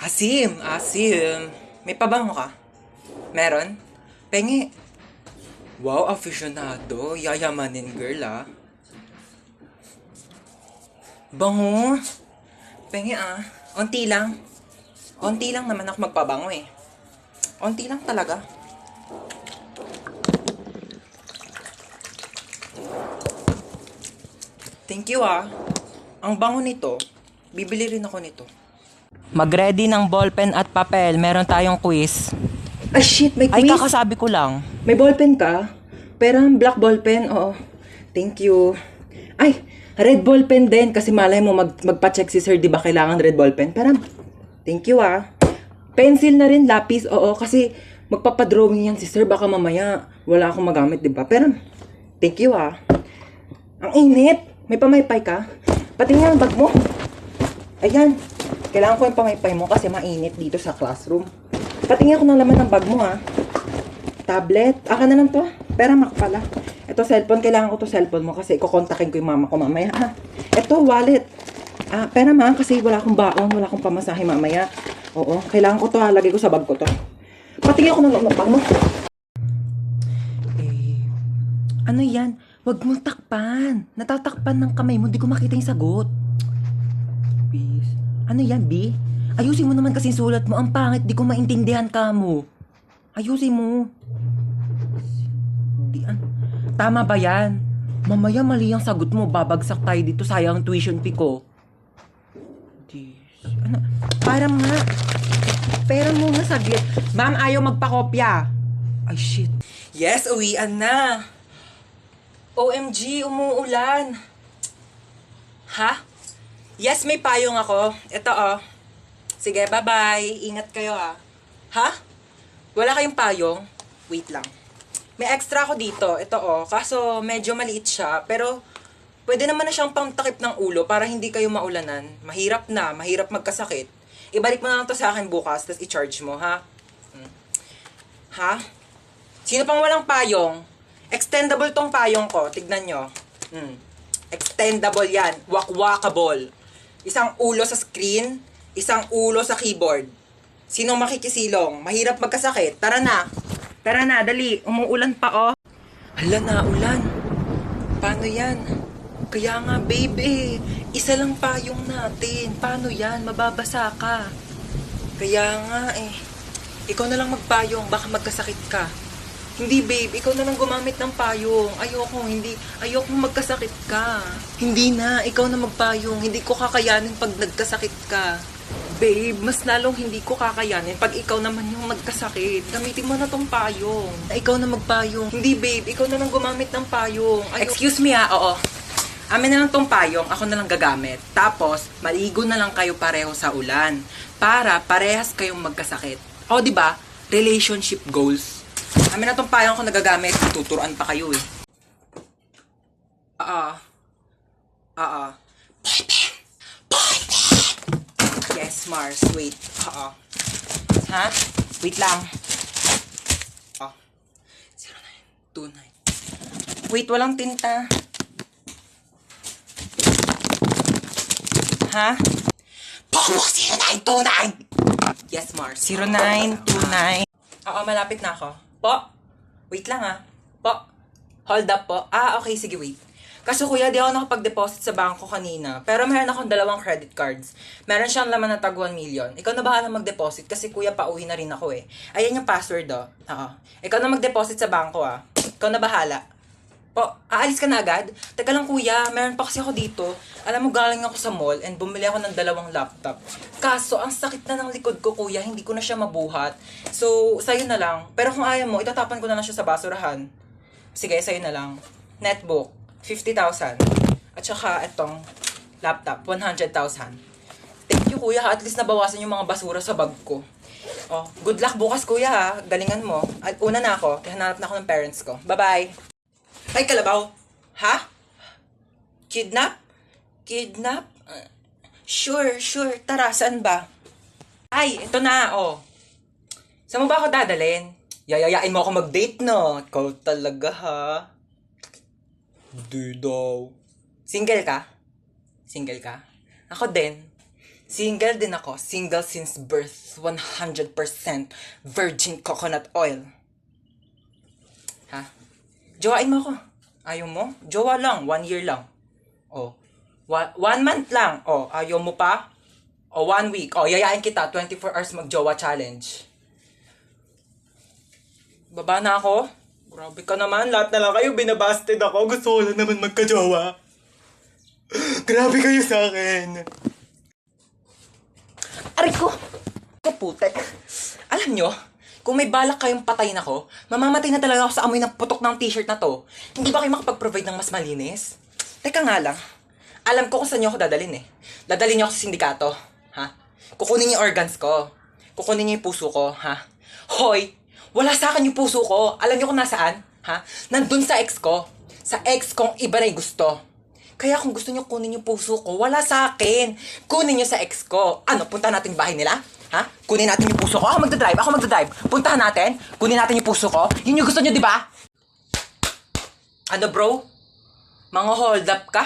Asim, asim. May pabango ka? Meron? Pengi. Wow, aficionado. Yayamanin girl ah. Bango. Pengi ah. Onti lang. Onti lang naman ako magpabango eh. Onti lang talaga. Thank you ah. Ang bango nito. Bibili rin ako nito. Mag-ready ng ballpen at papel. Meron tayong quiz. Ah, shit, may Ay, quiz. kakasabi ko lang. May ballpen ka? Pero black ballpen, oo. Thank you. Ay, red ballpen din kasi malay mo magpa-check si sir, di ba kailangan red ballpen? Pero, thank you ah. Pencil na rin, lapis, oo. Kasi magpapadrawing yan si sir, baka mamaya wala akong magamit, di ba? Pero, thank you ah. Ang init. May pamaypay ka? Pati nga ang bag mo. Ayan. Kailangan ko yung pamaypay mo kasi mainit dito sa classroom. Patingin ako ng laman ng bag mo, ha. Tablet. Aka na lang to. Pera mak pala. Ito, cellphone. Kailangan ko to cellphone mo kasi kukontakin ko yung mama ko mamaya, ha. Ito, wallet. Pera ma, kasi wala akong baon. Wala akong pamasahe mamaya. Oo, kailangan ko to, ha. Lagay ko sa bag ko to. Patingin ako ng laman ng bag mo. Ano yan? Huwag mong takpan. Natatakpan ng kamay mo. Di ko makita yung sagot. Bis. Ano yan, B? Ayusin mo naman kasi sulat mo. Ang pangit. Di ko maintindihan ka mo. Ayusin mo. Tama ba yan? Mamaya mali ang sagot mo. Babagsak tayo dito. Sayang ang tuition fee ko. Ano? Parang nga. Pera mo nga saglit. Ma'am, ayaw magpakopya. Ay, shit. Yes, uwian na. OMG, umuulan. Ha? Yes, may payong ako. Ito oh. Sige, bye-bye. Ingat kayo ah. Ha? Wala kayong payong? Wait lang. May extra ako dito. Ito oh. Kaso medyo maliit siya. Pero pwede naman na siyang pangtakip ng ulo para hindi kayo maulanan. Mahirap na. Mahirap magkasakit. Ibalik mo na lang to sa akin bukas. Tapos i-charge mo, ha? Ha? Sino pang walang payong? Extendable tong payong ko. Tignan nyo. Extendable yan. Wakwakable. Isang ulo sa screen, isang ulo sa keyboard. Sinong makikisilong? Mahirap magkasakit. Tara na. Tara na, dali. Umuulan pa, oh. Hala na, ulan. Paano yan? Kaya nga, baby. Isa lang payong natin. Paano yan? Mababasa ka. Kaya nga, eh. Ikaw na lang magpayong. Baka magkasakit ka. Hindi, babe. Ikaw na lang gumamit ng payong. Ayoko magkasakit ka. Hindi na. Ikaw na magpayong. Hindi ko kakayanin pag nagkasakit ka. Babe, mas lalong hindi ko kakayanin pag ikaw naman yung magkasakit. Gamitin mo na tong payong. Ikaw na magpayong. Hindi, babe. Ikaw na lang gumamit ng payong. Excuse me, oo. Amin na lang tong payong. Ako na lang gagamit. Tapos, maligo na lang kayo pareho sa ulan. Para parehas kayong magkasakit. O, di ba? Relationship goals. Amin na tong payong ko nagagamit. Tuturuan pa kayo eh. Yes, Mars. Wait. Ha? Wait lang. 0929. Wait, walang tinta. Ha? Pomo 0929! Yes, Mars. 0929. Oo, malapit na ako. Po? Wait lang ah. Po? Hold up po. Okay, sige, wait. Kaso kuya, di ako nakapag-deposit sa bangko kanina. Pero meron akong 2 credit cards. Meron siyang laman na tag 1 million. Ikaw na bahala mag-deposit kasi kuya, pauwi na rin ako eh. Ayan yung password oh. Oo. Ikaw na mag-deposit sa bangko ah. Ikaw na bahala. Po, aalis ka na agad? Teka lang kuya, meron pa kasi ako dito. Alam mo, galing ako sa mall and bumili ako ng 2 laptop. Kaso, ang sakit na ng likod ko kuya, hindi ko na siya mabuhat. So, sa'yo na lang. Pero kung ayaw mo, itatapan ko na lang siya sa basurahan. Sige, sa'yo na lang. Netbook, 50,000. At saka, itong laptop, 100,000. Thank you kuya, at least nabawasan yung mga basura sa bag ko. Oh, good luck bukas kuya ha. Galingan mo. At una na ako, hanap na ako ng parents ko. Bye-bye. Ay, kalabaw. Ha? Kidnap? Kidnap? Sure. Tara, saan ba? Ay, ito na, oh. Saan mo ba ako dadalhin? Yayayain mo ako mag-date, no? Ikaw talaga, ha? Di daw. Single ka? Ako din. Single din ako. Single since birth. 100% virgin coconut oil. Ha? Jowain mo ako. Ayaw mo? Jowa lang. 1 year lang. Oh. 1 month lang. Oh, ayaw mo pa? O 1 week. O, yayain kita. 24 hours mag-jowa challenge. Baba na ako. Grabe ka naman. Lahat na lang kayo binabasted ako. Gusto ko lang naman magka-jowa. Grabe kayo sa akin. Aray ko! Kaputek. Alam nyo, kung may balak kayong patayin ako, mamamatay na talaga ako sa amoy ng putok ng t-shirt na to. Hindi ba kayo makapag-provide ng mas malinis? Teka nga lang. Alam ko kung saan nyo ako dadalhin eh. Dadalhin nyo ako sa sindikato. Ha? Kukunin niyo yung organs ko. Kukunin niyo yung puso ko. Ha? Hoy! Wala sa akin yung puso ko. Alam niyo kung nasaan? Ha? Nandun sa ex ko. Sa ex kong iba na yung gusto. Kaya kung gusto niyo kunin yung puso ko, wala sa akin. Kunin niyo sa ex ko. Ano, punta natin bahay nila? Ha? Kunin natin yung puso ko. Ako magdadrive. Puntahan natin. Kunin natin yung puso ko. Yun yung gusto niyo, di ba? Ano, bro? Mga hold up ka?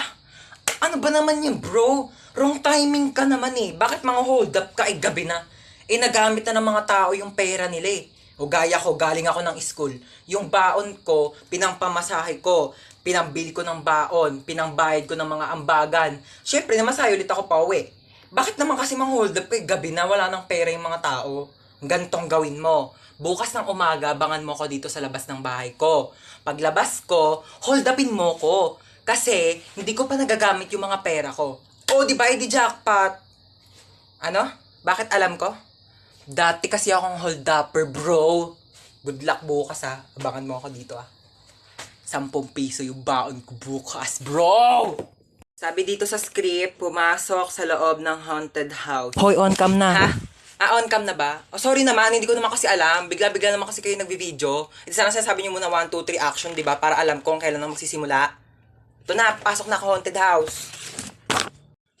Ano ba naman yun, bro? Wrong timing ka naman eh. Bakit mga hold up ka? Gabi na. Nagamit na ng mga tao yung pera nila eh. O gaya ko, galing ako ng school. Yung baon ko, pinangpamasahe ko. Pinambili ko ng baon. Pinangbayad ko ng mga ambagan. Siyempre, namasahe ulit ako pa uwi. Bakit naman kasi mga hold up gabi na wala ng pera yung mga tao? Gantong gawin mo. Bukas ng umaga, abangan mo ko dito sa labas ng bahay ko. Paglabas ko, hold upin mo ko. Kasi, hindi ko pa nagagamit yung mga pera ko. O, di ba, di jackpot? Ano? Bakit alam ko? Dati kasi akong hold-upper, bro. Good luck bukas, ha. Abangan mo ako dito, ha. 10 piso yung baon ko bukas, bro! Sabi dito sa script, pumasok sa loob ng haunted house. Hoy, on cam na. Ha? On cam na ba? Oh, sorry naman, hindi ko naman kasi alam. Bigla-bigla naman kasi kayo nagbi-video. Sana sinasabi niyo muna 1, 2, 3 action, di ba? Para alam ko kung kailan na magsisimula. Ito na, pasok na ako haunted house.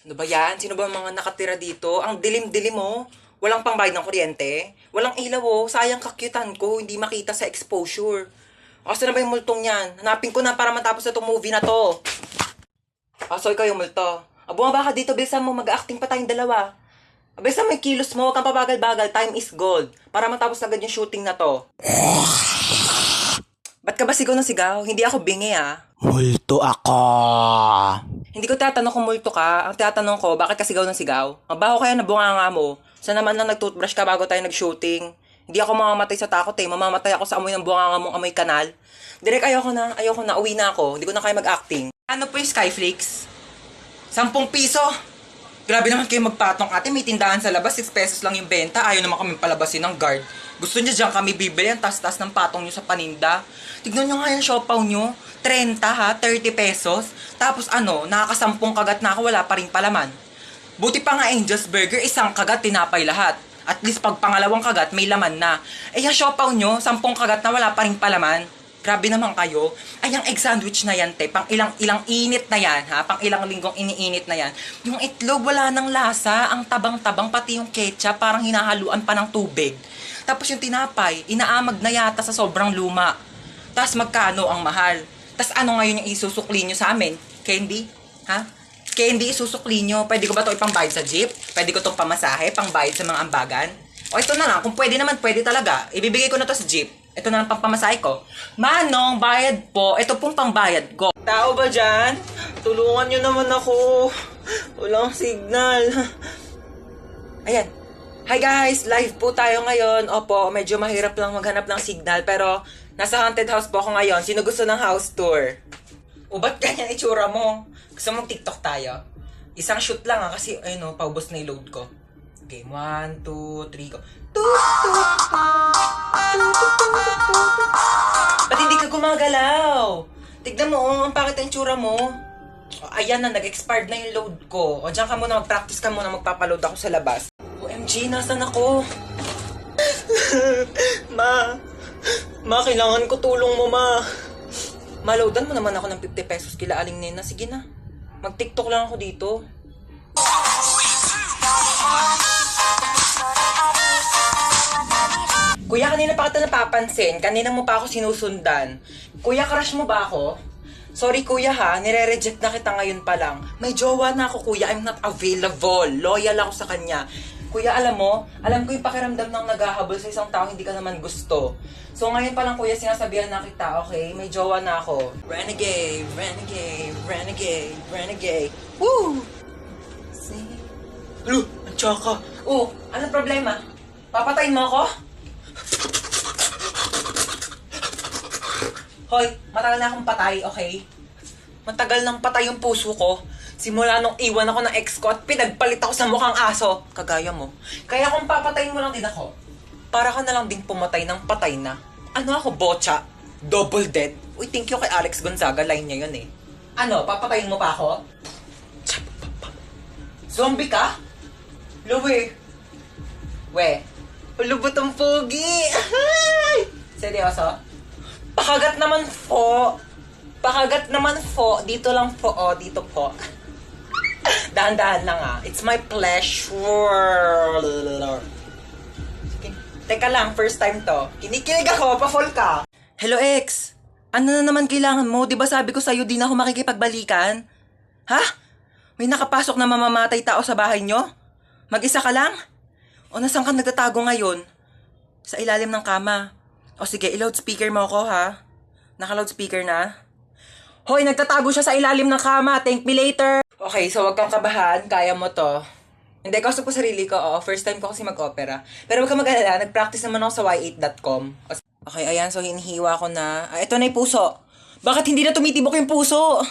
Ano ba yan? Sino ba mga nakatira dito? Ang dilim-dilim mo. Walang pangbayad ng kuryente. Walang ilaw oh. Sayang kakyutan ko. Hindi makita sa exposure. Asa na ba yung multong yan? Hanapin ko na para matapos na itong movie na to. So ikaw yung multo. Bumaba ka dito. Bilisan mo. Mag-acting pa tayong dalawa. Bilisan mo yung kilos mo. Huwag kang pabagal-bagal. Time is gold. Para matapos agad yung shooting na to. Ba't ka ba sigaw ng sigaw? Hindi ako bingi ah. Multo ako. Hindi ko tatanong kung multo ka. Ang tatanong ko, bakit ka sigaw ng sigaw? Mabaho kaya na bunganga mo. Saan naman lang nag-toothbrush ka bago tayo nag-shooting? Hindi ako mamamatay sa takot eh. Mamamatay ako sa amoy ng bunganga mong amoy kanal. Direk, ayoko na. Uwi na ako. Hindi ko na kaya mag-acting. Ano po yung Skyflakes? 10 piso. Grabe naman kayo magpatong ate. May tindahan sa labas. 6 pesos lang yung benta. Ayaw naman kami palabasin ng guard. Gusto niya dyan kami bibili. Ang tas-tas ng patong nyo sa paninda. Tignan nyo nga yung siopaw nyo. 30 ha, 30 pesos. Tapos nakakasampung kagat na ako, wala pa rin palaman. Buti pa nga Angel's Burger, isang kagat, tinapay lahat. At least pag pangalawang kagat, may laman na. Yung siopaw nyo, 10 kagat na wala pa rin palaman. Grabe naman kayo. Yung egg sandwich na yan, te, pang ilang init na yan, ha? Pang ilang linggong iniinit na yan. Yung itlog, wala ng lasa. Ang tabang-tabang, pati yung ketchup, parang hinahaluan pa ng tubig. Tapos yung tinapay, inaamag na yata sa sobrang luma. Tapos magkano ang mahal? Tas ngayon yung isusukli nyo sa amin? Candy? Ha? Candy, isusukli nyo. Pwede ko ba ito ipangbayad sa jeep? Pwede ko itong pamasahe, pangbayad sa mga ambagan? O ito na lang, kung pwede naman, pwede talaga. Ibibigay ko na to sa jeep. Ito na lang pangpamasahe ko. Manong, bayad po. Ito pong pangbayad ko. Tao ba dyan? Tulungan nyo naman ako. Walang signal. Ayan. Hi guys, live po tayo ngayon. Opo, medyo mahirap lang maghanap ng signal pero nasa haunted house po ako ngayon. Sino gusto ng house tour? O ba't ganyan itsura mo? Gusto mong TikTok tayo? Isang shoot lang kasi paubos na yung load ko. Okay, 1, 2, 3, go. Ba't hindi ka gumagalaw? Tignan mo, ang pakit ang itsura mo. Ayan na, nag-expired na yung load ko. O dyan ka muna, mag-practice ka muna, magpapaload ako sa labas. OMG, nasan ako? Ma, kailangan ko tulong mo, ma. Maloadan mo naman ako ng 50 pesos kila Aling Nena. Sige na, mag-TikTok lang ako dito. Kuya, kanina pa kita napapansin. Kanina mo pa ako sinusundan. Kuya, crush mo ba ako? Sorry kuya ha, nire-reject na kita ngayon pa lang. May jowa na ako kuya, I'm not available. Loyal ako sa kanya. Kuya, alam ko yung pakiramdam ng naghahabol sa isang tao hindi ka naman gusto. So ngayon pa lang kuya, sinasabihan na kita, okay? May jowa na ako. Renegade, renegade, renegade, renegade. Woo! See? Hello, ang tsaka. Oh, anong problema? Papatayin mo ako? Hoy, matagal na akong patay, okay? Matagal nang patay yung puso ko. Simula nung iwan ako ng ex ko at pinagpalit ako sa mukhang aso. Kagaya mo. Kaya kung papatayin mo lang din ako, para ka na lang din pumatay ng patay na. Ano ako, bocha? Double dead? Uy, thank you kay Alex Gonzaga. Line niya yun eh. Ano, papatayin mo pa ako? Zombie ka? Luwi. We. Ulubot ang pogi. Seryoso? Pakagat naman po. Pakagat naman po. Dito lang po. Oh, dito po. Dahan-dahan lang ah. It's my pleasure. Sige. Teka lang, first time to. Kinikilig ako, pa-fall ka. Hello ex. Ano na naman kailangan mo? Di ba sabi ko sa'yo di na ako makikipagbalikan? Ha? May nakapasok na mamamatay tao sa bahay nyo? Mag-isa ka lang? O nasan ka nagtatago ngayon? Sa ilalim ng kama. O sige, i-loudspeaker mo ako ha. Naka-loudspeaker na. Hoy, nagtatago siya sa ilalim ng kama. Thank me later. Okay, so wag kang kabahan. Kaya mo to. Hindi, kausap ko sarili ko. Oo, first time ko kasi mag-opera. Pero wag kang mag-alala. Nag-practice naman ako sa y8.com. Okay, ayan. So, hinihiwa ko na. Ito na yung puso. Bakit hindi na tumitibok yung puso?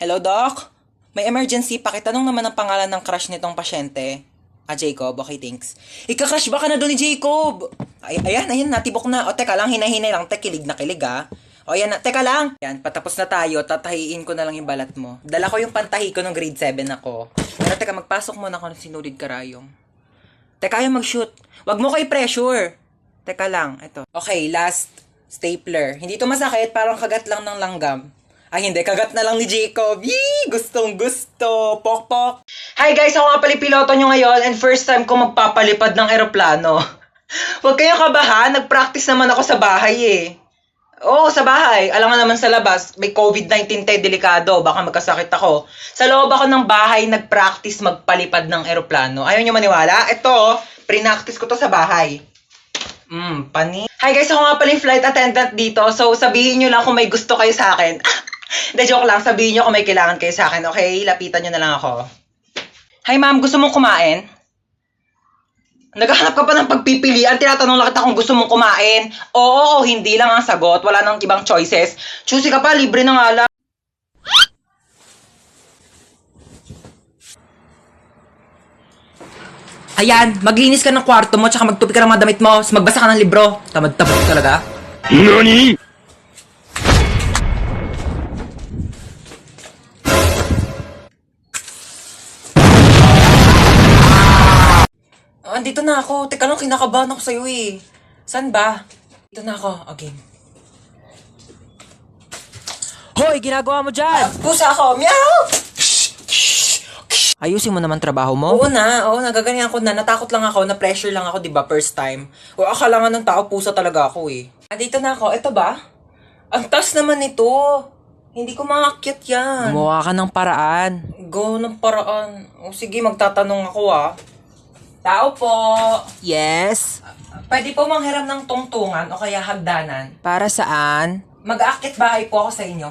Hello, Doc? May emergency. Pakitanong naman ang pangalan ng crush nitong pasyente. Jacob. Okay, thanks. Ika-crush ba ka na doon ni Jacob? Ayan, natibok na. O, teka lang, hinay-hinay lang. Kilig na kilig, ha? O, yan na. Teka lang. Yan, patapos na tayo. Tatahiin ko na lang yung balat mo. Dala ko yung pantahi ko nung grade 7 ako. Pero teka, magpasok muna ako ng sinulid karayong. Teka, ayaw mag-shoot. Wag mo kay pressure. Teka lang, ito. Okay, last stapler. Hindi to masakit, parang kagat lang ng langgam. Ay, hindi. Kagat na lang ni Jacob. Yee! Gustong gusto. Pok-pok. Hi guys! Ako nga pala piloto nyo ngayon and first time ko magpapalipad ng eroplano. Huwag kayong kabahan. Nag-practice naman ako sa bahay eh. Oo, sa bahay. Alam nga naman sa labas, may COVID-19 tayo delikado. Baka magkasakit ako. Sa loob ako ng bahay, nag-practice magpalipad ng eroplano. Ayaw nyo maniwala? Ito, pre-practice ko to sa bahay. Pani. Hi guys! Ako nga pala yung flight attendant dito. So, sabihin nyo lang kung may gusto kayo sa akin. Hindi, joke lang. Sabihin nyo kung may kailangan kayo sa akin, okay? Lapitan nyo na lang ako. Hi, ma'am. Gusto mong kumain? Naghahanap ka pa ng pagpipilian. Tinatanong lang kita kung gusto mong kumain. Oo, hindi lang ang sagot. Wala nang ibang choices. Choosy ka pa. Libre na nga lang. Ayan, maglinis ka ng kwarto mo tsaka magtupi ka ng mga damit mo. Magbasa ka ng libro. Tamad-tamad talaga. NANI?! Andito na ako. Teka lang, kinakabahan ako sa'yo eh. San ba? Dito na ako. Okay. Hoy, ginagawa mo dyan! Pusa ako! Meow! Ayusin mo naman trabaho mo? Oo, nagaganyan ako na. Natakot lang ako, na-pressure lang ako, diba, first time. O, akala nga ng tao, pusa talaga ako eh. Andito na ako. Ito ba? Ang taas naman ito. Hindi ko makakyat yan. Gumawa ka ng paraan. Go ng paraan. O, sige, magtatanong ako ah. Tao po. Yes? Pwede po manghiram ng tungtungan o kaya hagdanan. Para saan? Mag-aakit bahay po ako sa inyo.